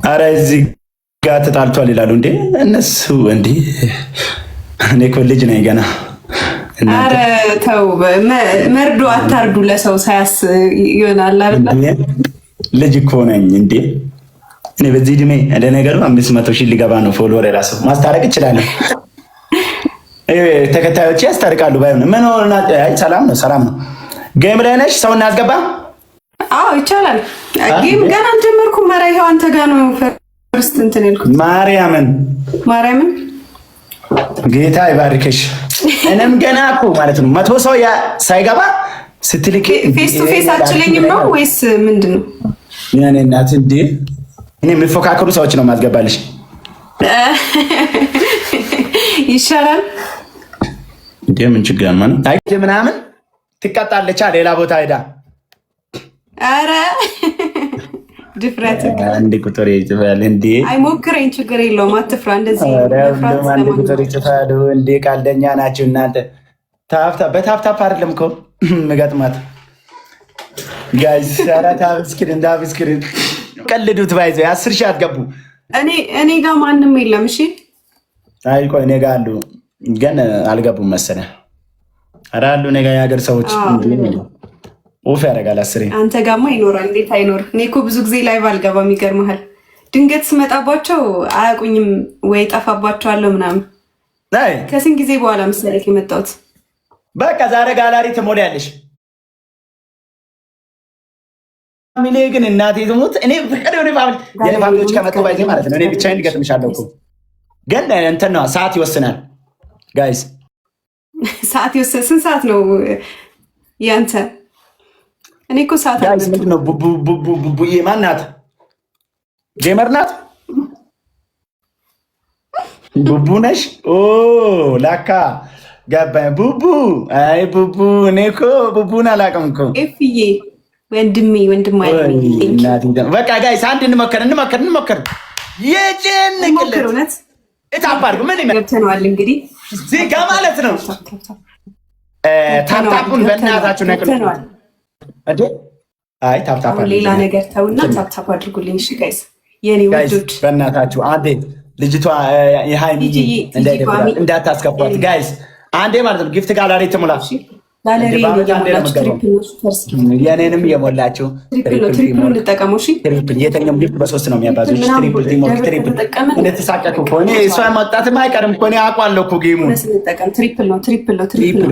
አረ እዚህ ጋር ተጣልቷል ይላሉ እንዴ እነሱ እንዴ? እኔ እኮ ልጅ ነኝ ገና። አረ ተው መርዶ አታርዱ ለሰው ሳያስ ይሆናል አይደል? ልጅ እኮ ነኝ እንዴ እኔ በዚህ እድሜ እንደ ነገሩ 500 ሺህ ሊገባ ነው ፎሎወር። ራሱ ማስታረቅ እችላለሁ። ተከታዮቼ ያስታርቃሉ ባይሆን ምን ሆነና? አይ ሰላም ነው ሰላም ነው። ጌም ላይ ነሽ? ሰው እናስገባ? አዎ ይቻላል። ጌም ገና አልጀመርኩም። ኧረ ይኸው አንተ ጋር ነው ፈርስት እንትን ያልኩት። ማርያምን ጌታ ይባርክሽ። እኔም ገና እኮ ማለት ነው 100 ሰው ሳይገባ ስትልኪ ፌስ ቱ ፌስ አትችለኝም ነው ወይስ ምንድነው? ያኔ እናት እንዴ እኔ የሚፎካከሩ ሰዎች ነው ማስገባልሽ። ይሻላል እንዴ ምን ችግር አለ ማለት አይ ምናምን ትቀጣለች ሌላ ቦታ ሄዳ። አረ ድፍረት አንድ ቁጥር ይጽፋል እንዴ? አይ ሞክረኝ፣ ችግር የለውም አትፍራ። እንደዚህ አንድ ቁጥር ይጽፋል እንዴ? ቀልደኛ ናችሁ እናንተ። በታፕታፕ አይደለም እኮ መገጥማት ጋይስ። ኧረ ታብስክሪን ቀልዱት ባይዘ 10 ሺህ አትገቡ። እኔ ጋር ማንም የለም። እሺ አይ ቆይ እኔ ጋር አሉ ግን አልገቡም መሰለህ። ኧረ አሉ እኔ ጋር የሀገር ሰዎች ኦፍ ያደርጋል 10። አንተ ጋማ ይኖራል። እንዴት አይኖር? እኔ እኮ ብዙ ጊዜ ላይቭ አልገባም። ይገርምሃል። ድንገት ስመጣባቸው አያውቁኝም ወይ ጠፋባቸዋለሁ ምናምን። ከስንት ጊዜ በኋላ መሰለህ የመጣሁት። በቃ ዛሬ ጋላሪ ትሞላለሽ። ፋሚሊ ግን እናቴ ትሙት እኔ ፍቅር የሆነ ፋሚሊዎች ከመጡ ባይዜ ማለት ነው። እኔ ብቻዬን ልገጥምሻለሁ እኮ ግን እንትን ነው ሰዓት ይወስናል ጋይስ። ሰዓት ይወስናል። ስንት ሰዓት ነው ያንተ? እኔ እኮ ሰዓት ጋይስ ምንድን ነው ቡቡዬ ማን ናት? ጌመር ናት? ቡቡ ነሽ? ኦ ላካ ገባኝ። ቡቡ አይ ቡቡ እኔ እኮ ቡቡን አላውቅም እኮ። ኤፍዬ ወንድሜ በቃ ጋይስ አንድ እንሞክር። የጭንቅለት እታባርጉ ምን ይመጣል እንግዲህ እዚህ ጋር ማለት ነው። ታፕታፑን በእናታችሁ ነቅሉ። አይ ታፕታፕ ሌላ ነገር ተውና ታፕታፕ አድርጉልኝ። እሺ ጋይስ የኔ ወጆች በእናታችሁ አንዴ ልጅቷ የሃይሚ እንዳታስገባት ጋይስ። አንዴ ማለት ነው ጊፍት ጋላሪ ትሙላ። የኔንም የሞላችሁ ትሪፕል እንጠቀመው። እሺ የተኛውም ጊፍት በ3 ነው የሚያባዙ። ትሪፕል እንደተሳቀቁ ከሆነ እሷ ማጣትም አይቀርም እኮ እኔ አውቃለሁ እኮ ጌሙ ትሪፕል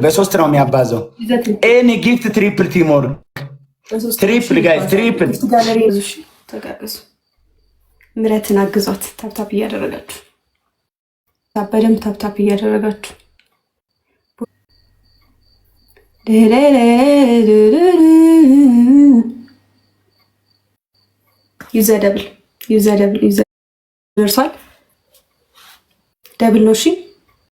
በ3 ነው የሚያባዘው። ኤኒ ጊፍት ትሪፕል ቲሞር ትሪፕል ጋይስ ትሪፕል ተጋገዙ። ምረትን አግዟት። ታፕታፕ እያደረጋችሁ በደንብ ታፕታፕ እያደረጋችሁ ዩዘ ደብል ደርሷል። ደብል ነው። እሺ